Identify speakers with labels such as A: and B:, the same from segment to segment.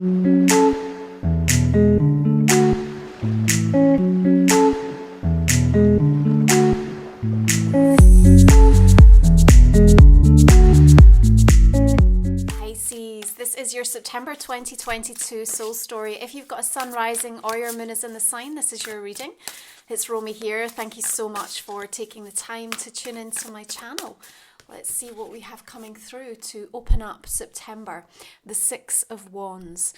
A: Pisces, this is your September 2022 soul story. If you've got a sun rising or your moon is in the sign, this is your reading. It's Romy here. Thank you so much for taking the time to tune into my channel. Let's see what we have coming through to open up September. The Six of Wands.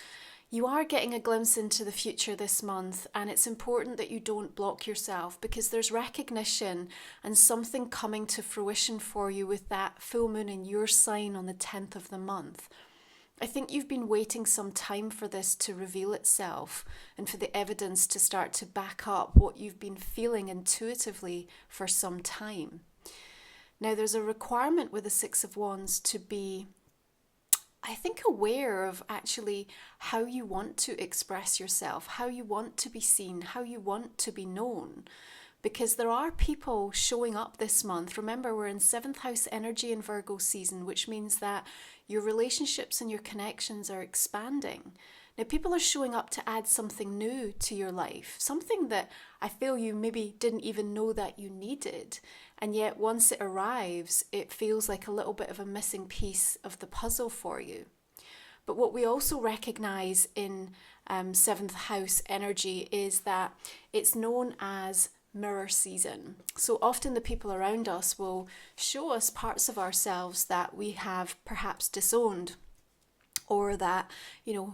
A: You are getting a glimpse into the future this month, and it's important that you don't block yourself, because there's recognition and something coming to fruition for you with that full moon in your sign on the 10th of the month. I think you've been waiting some time for this to reveal itself and for the evidence to start to back up what you've been feeling intuitively for some time. Now, there's a requirement with the Six of Wands to be, I think, aware of actually how you want to express yourself, how you want to be seen, how you want to be known. Because there are people showing up this month. Remember, we're in 7th house energy in Virgo season, which means that your relationships and your connections are expanding. Now, people are showing up to add something new to your life, something that I feel you maybe didn't even know that you needed. And yet once it arrives, it feels like a little bit of a missing piece of the puzzle for you. But what we also recognize in 7th house energy is that it's known as mirror season. So often the people around us will show us parts of ourselves that we have perhaps disowned, or that,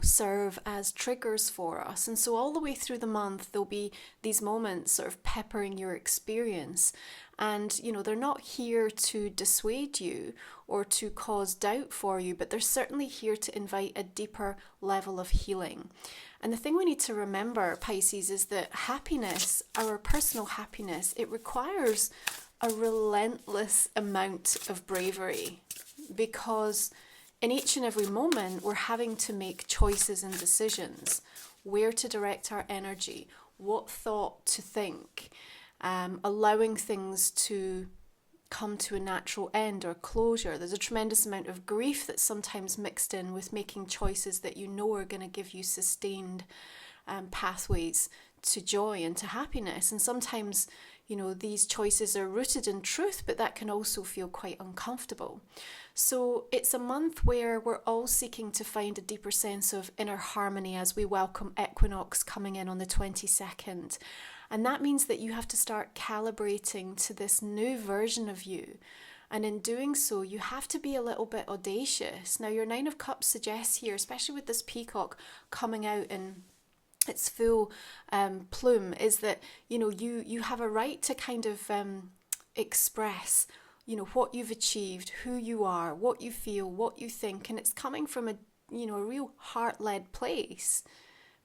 A: serve as triggers for us. And so all the way through the month, there'll be these moments sort of peppering your experience. And, they're not here to dissuade you or to cause doubt for you, but they're certainly here to invite a deeper level of healing. And the thing we need to remember, Pisces, is that happiness, our personal happiness, it requires a relentless amount of bravery, because in each and every moment, we're having to make choices and decisions, where to direct our energy, what thought to think, allowing things to come to a natural end or closure. There's a tremendous amount of grief that's sometimes mixed in with making choices that are going to give you sustained pathways to joy and to happiness. And sometimes, these choices are rooted in truth, but that can also feel quite uncomfortable. So it's a month where we're all seeking to find a deeper sense of inner harmony as we welcome equinox coming in on the 22nd. And that means that you have to start calibrating to this new version of you. And in doing so, you have to be a little bit audacious. Now, your Nine of Cups suggests here, especially with this peacock coming out in its full plume, is that, you have a right to kind of express what you've achieved, who you are, what you feel, what you think, and it's coming from a real heart-led place.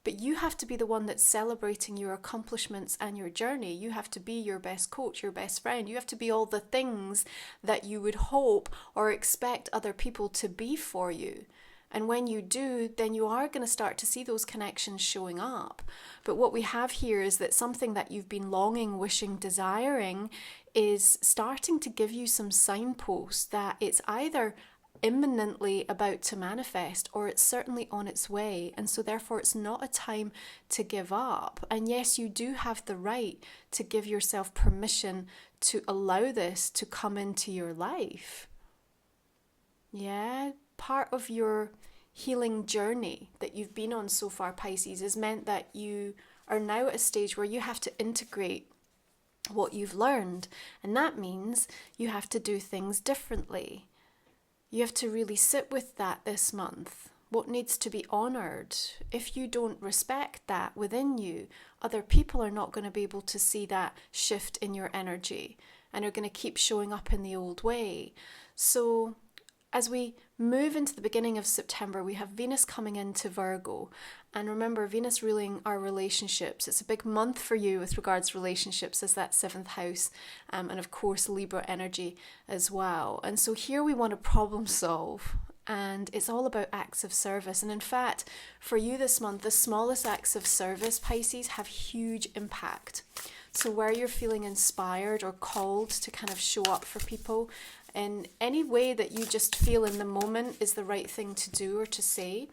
A: But you have to be the one that's celebrating your accomplishments and your journey. You have to be your best coach, your best friend. You have to be all the things that you would hope or expect other people to be for you. And when you do, then you are going to start to see those connections showing up. But what we have here is that something that you've been longing, wishing, desiring is starting to give you some signposts that it's either imminently about to manifest or it's certainly on its way. And so therefore it's not a time to give up. And yes, you do have the right to give yourself permission to allow this to come into your life. Yeah, part of your healing journey that you've been on so far, Pisces, has meant that you are now at a stage where you have to integrate what you've learned. And that means you have to do things differently. You have to really sit with that this month. What needs to be honored? If you don't respect that within you, other people are not going to be able to see that shift in your energy and are going to keep showing up in the old way. So as we move into the beginning of September, we have Venus coming into Virgo. And remember, Venus ruling our relationships. It's a big month for you with regards to relationships as that 7th house. And of course, Libra energy as well. And so here we want to problem solve. And it's all about acts of service. And in fact, for you this month, the smallest acts of service, Pisces, have huge impact. So where you're feeling inspired or called to kind of show up for people in any way that you just feel in the moment is the right thing to do or to say,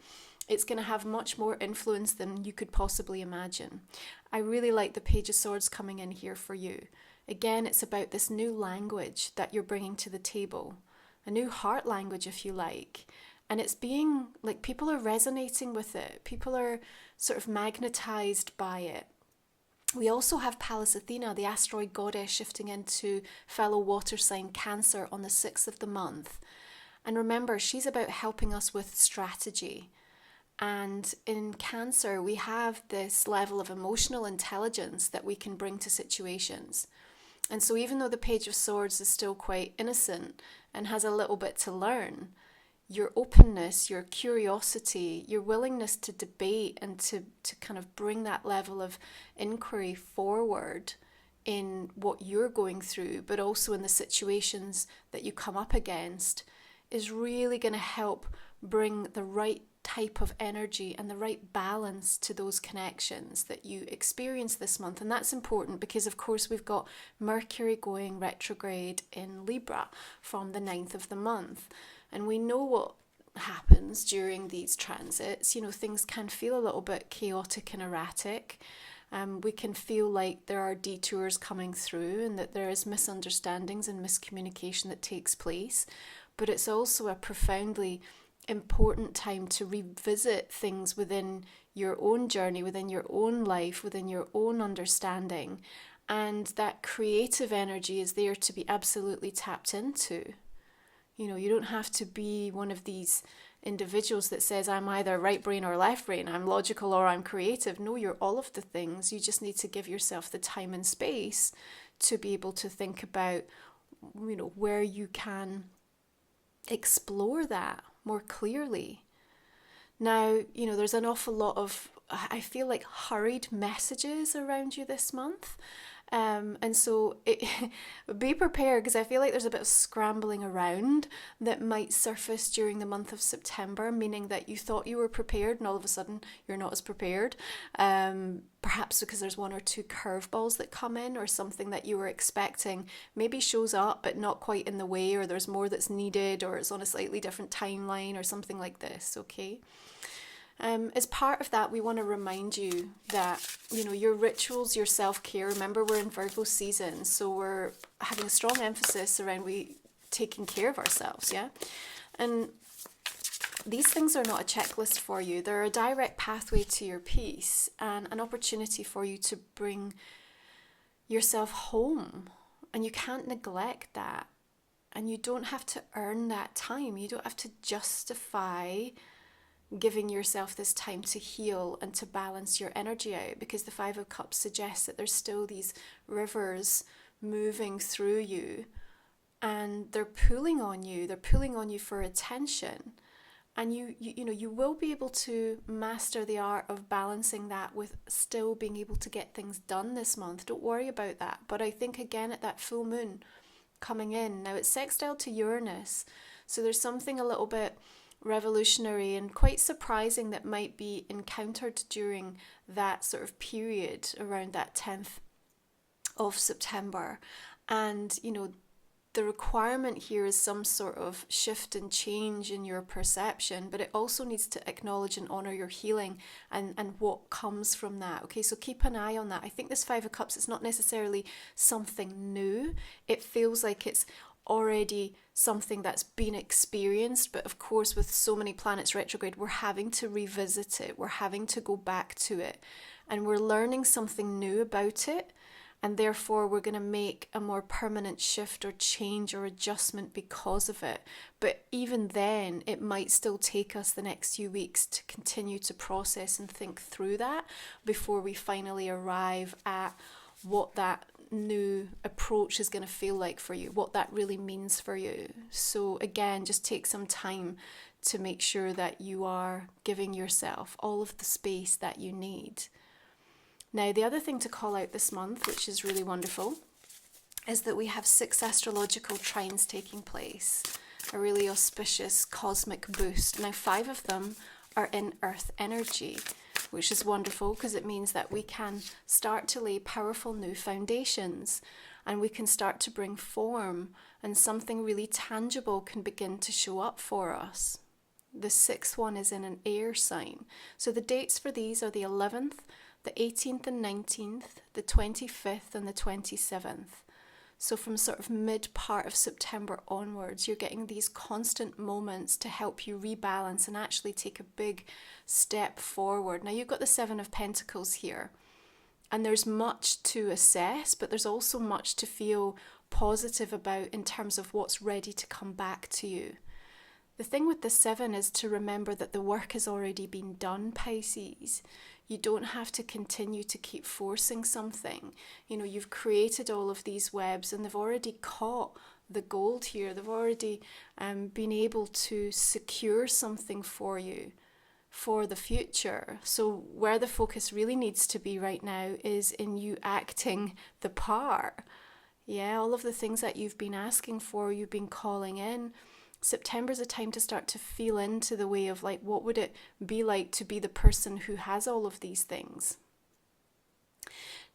A: it's going to have much more influence than you could possibly imagine. I really like the Page of Swords coming in here for you. Again, it's about this new language that you're bringing to the table, a new heart language, if you like. And it's being like people are resonating with it. People are sort of magnetized by it. We also have Pallas Athena, the asteroid goddess, shifting into fellow water sign Cancer on the 6th of the month. And remember, she's about helping us with strategy. And in Cancer, we have this level of emotional intelligence that we can bring to situations. And so even though the Page of Swords is still quite innocent and has a little bit to learn, your openness, your curiosity, your willingness to debate and to kind of bring that level of inquiry forward in what you're going through, but also in the situations that you come up against, is really going to help bring the right type of energy and the right balance to those connections that you experience this month. And that's important because, of course, we've got Mercury going retrograde in Libra from the 9th of the month. And we know what happens during these transits. You know, things can feel a little bit chaotic and erratic. We can feel like there are detours coming through and that there is misunderstandings and miscommunication that takes place. But it's also a profoundly important time to revisit things within your own journey, within your own life, within your own understanding. And that creative energy is there to be absolutely tapped into. You know, you don't have to be one of these individuals that says, I'm either right brain or left brain, I'm logical or I'm creative. No, you're all of the things. You just need to give yourself the time and space to be able to think about, you know, where you can explore that more clearly. Now, you know, there's an awful lot of, I feel like, hurried messages around you this month. And so be prepared, because I feel like there's a bit of scrambling around that might surface during the month of September, meaning that you thought you were prepared and all of a sudden you're not as prepared. Perhaps because there's one or two curveballs that come in, or something that you were expecting maybe shows up but not quite in the way, or there's more that's needed, or it's on a slightly different timeline or something like this, okay? As part of that, we want to remind you that, you know, your rituals, your self-care, remember we're in Virgo season, so we're having a strong emphasis around taking care of ourselves, yeah? And these things are not a checklist for you. They're a direct pathway to your peace and an opportunity for you to bring yourself home. And you can't neglect that. And you don't have to earn that time. You don't have to justify giving yourself this time to heal and to balance your energy out, because the Five of Cups suggests that there's still these rivers moving through you and they're pulling on you for attention. And you know, you will be able to master the art of balancing that with still being able to get things done this month. Don't worry about that. But I think, again, at that full moon coming in, now it's sextile to Uranus, so there's something a little bit revolutionary and quite surprising that might be encountered during that sort of period around that 10th of September. And, you know, the requirement here is some sort of shift and change in your perception, but it also needs to acknowledge and honor your healing and what comes from that. Okay, so keep an eye on that. I think this Five of Cups, it's not necessarily something new. It feels like it's already something that's been experienced, but of course with so many planets retrograde, we're having to revisit it, we're having to go back to it, and we're learning something new about it, and therefore we're going to make a more permanent shift or change or adjustment because of it. But even then, it might still take us the next few weeks to continue to process and think through that before we finally arrive at what that new approach is going to feel like for you, what that really means for you. So again, just take some time to make sure that you are giving yourself all of the space that you need. Now, the other thing to call out this month, which is really wonderful, is that we have 6 astrological trines taking place, a really auspicious cosmic boost. Now, 5 of them are in Earth energy, which is wonderful because it means that we can start to lay powerful new foundations, and we can start to bring form, and something really tangible can begin to show up for us. The 6th one is in an air sign. So the dates for these are the 11th, the 18th and 19th, the 25th and the 27th. So from sort of mid part of September onwards, you're getting these constant moments to help you rebalance and actually take a big step forward. Now you've got the 7 of Pentacles here, and there's much to assess, but there's also much to feel positive about in terms of what's ready to come back to you. The thing with the 7 is to remember that the work has already been done, Pisces. You don't have to continue to keep forcing something. You know, you've created all of these webs and they've already caught the gold here. They've already been able to secure something for you for the future. So where the focus really needs to be right now is in you acting the part. Yeah, all of the things that you've been asking for, you've been calling in. September's a time to start to feel into the way of like, what would it be like to be the person who has all of these things?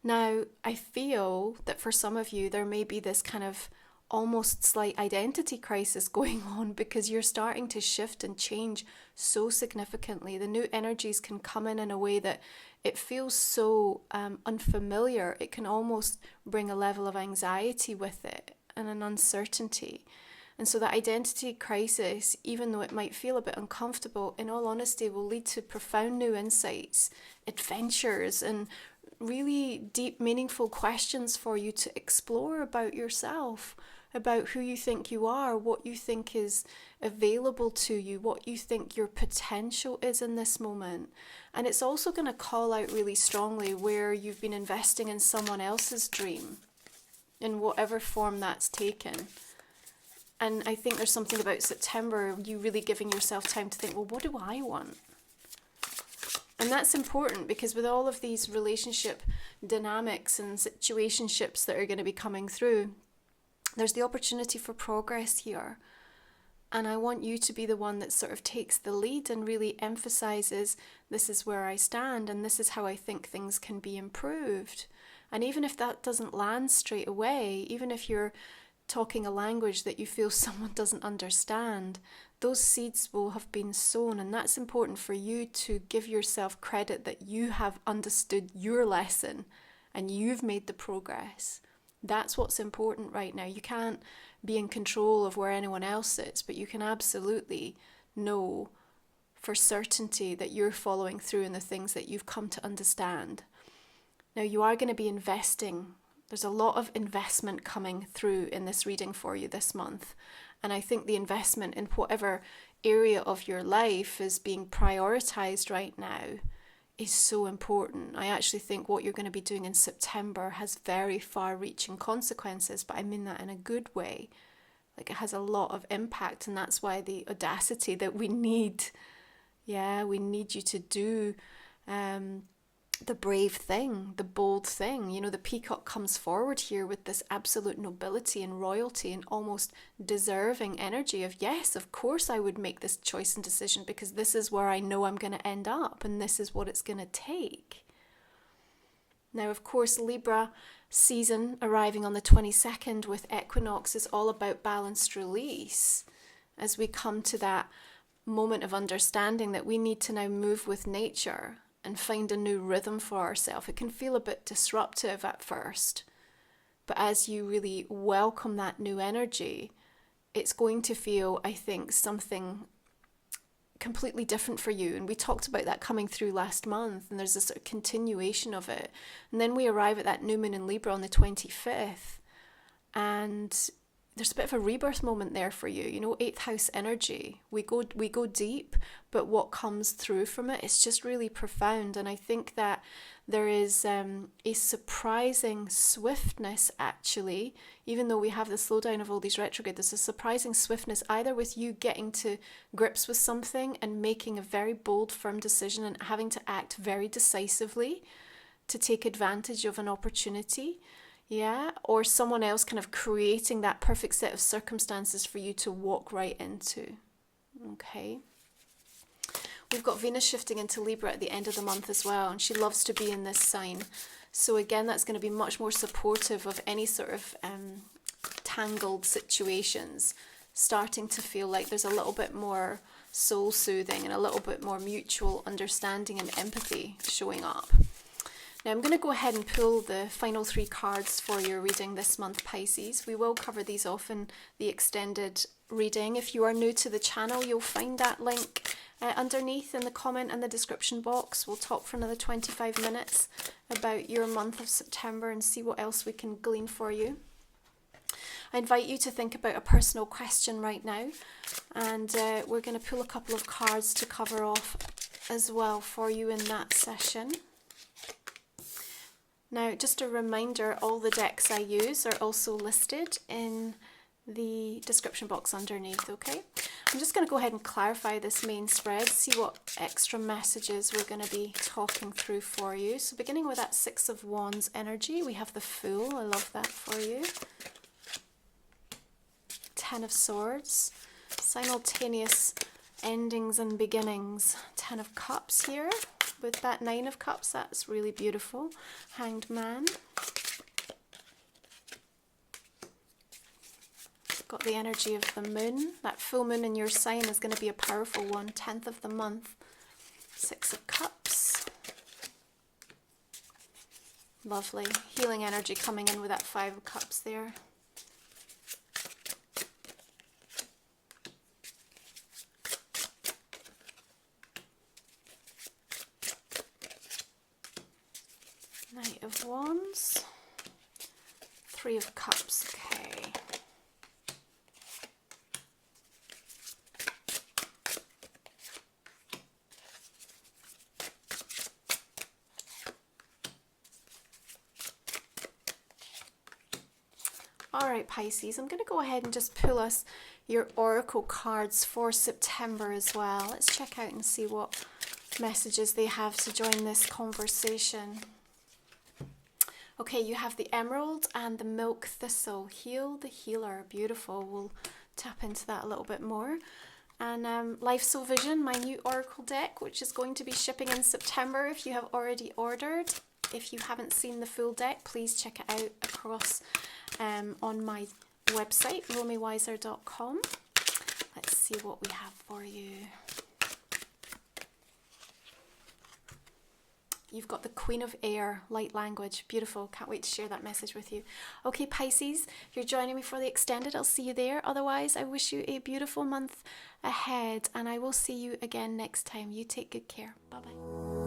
A: Now, I feel that for some of you, there may be this kind of almost slight identity crisis going on because you're starting to shift and change so significantly. The new energies can come in a way that it feels so unfamiliar. It can almost bring a level of anxiety with it and an uncertainty. And so that identity crisis, even though it might feel a bit uncomfortable, in all honesty, will lead to profound new insights, adventures, and really deep, meaningful questions for you to explore about yourself, about who you think you are, what you think is available to you, what you think your potential is in this moment. And it's also going to call out really strongly where you've been investing in someone else's dream, in whatever form that's taken. And I think there's something about September, you really giving yourself time to think, well, what do I want? And that's important because with all of these relationship dynamics and situationships that are going to be coming through, there's the opportunity for progress here. And I want you to be the one that sort of takes the lead and really emphasizes, this is where I stand and this is how I think things can be improved. And even if that doesn't land straight away, even if you're talking a language that you feel someone doesn't understand, those seeds will have been sown, and that's important for you to give yourself credit that you have understood your lesson and you've made the progress. That's what's important right now. You can't be in control of where anyone else is, but you can absolutely know for certainty that you're following through in the things that you've come to understand. Now, you are going to be investing. There's a lot of investment coming through in this reading for you this month. And I think the investment in whatever area of your life is being prioritized right now is so important. I actually think what you're going to be doing in September has very far-reaching consequences, but I mean that in a good way. Like, it has a lot of impact, and that's why the audacity that we need. Yeah, we need you to do the brave thing, the bold thing. You know, the peacock comes forward here with this absolute nobility and royalty and almost deserving energy of, yes, of course I would make this choice and decision because this is where I know I'm going to end up and this is what it's going to take. Now, of course, Libra season arriving on the 22nd with equinox is all about balanced release as we come to that moment of understanding that we need to now move with nature and find a new rhythm for ourselves. It can feel a bit disruptive at first, but as you really welcome that new energy, it's going to feel, I think, something completely different for you. And we talked about that coming through last month, and there's a sort of continuation of it. And then we arrive at that new moon in Libra on the 25th, and there's a bit of a rebirth moment there for you. You know, 8th house energy. We go deep, but what comes through from it is just really profound. And I think that there is a surprising swiftness, actually, even though we have the slowdown of all these retrogrades, there's a surprising swiftness either with you getting to grips with something and making a very bold, firm decision and having to act very decisively to take advantage of an opportunity. Yeah, or someone else kind of creating that perfect set of circumstances for you to walk right into. Okay. We've got Venus shifting into Libra at the end of the month as well, and she loves to be in this sign. So again, that's going to be much more supportive of any sort of tangled situations, starting to feel like there's a little bit more soul soothing and a little bit more mutual understanding and empathy showing up. Now I'm going to go ahead and pull the final 3 cards for your reading this month, Pisces. We will cover these off in the extended reading. If you are new to the channel, you'll find that link underneath in the comment and the description box. We'll talk for another 25 minutes about your month of September and see what else we can glean for you. I invite you to think about a personal question right now, and we're going to pull a couple of cards to cover off as well for you in that session. Now, just a reminder, all the decks I use are also listed in the description box underneath, okay? I'm just going to go ahead and clarify this main spread, see what extra messages we're going to be talking through for you. So beginning with that 6 of Wands energy, we have the Fool. I love that for you. 10 of Swords, simultaneous endings and beginnings. 10 of Cups here with that 9 of Cups. That's really beautiful. Hanged Man. Got the energy of the Moon. That full moon in your sign is going to be a powerful one. 10th of the month. 6 of Cups. Lovely. Healing energy coming in with that 5 of Cups there. Knight of Wands. 3 of Cups. Okay. Alright, Pisces, I'm going to go ahead and just pull us your oracle cards for September as well. Let's check out and see what messages they have to join this conversation. Okay, you have the Emerald and the Milk Thistle. Heal the Healer. Beautiful. We'll tap into that a little bit more. And Life Soul Vision, my new oracle deck, which is going to be shipping in September if you have already ordered. If you haven't seen the full deck, please check it out across on my website, romywiser.com. Let's see what we have for you. You've got the Queen of Air, light language. Beautiful. Can't wait to share that message with you. Okay, Pisces, if you're joining me for the extended, I'll see you there. Otherwise, I wish you a beautiful month ahead, and I will see you again next time. You take good care. Bye-bye.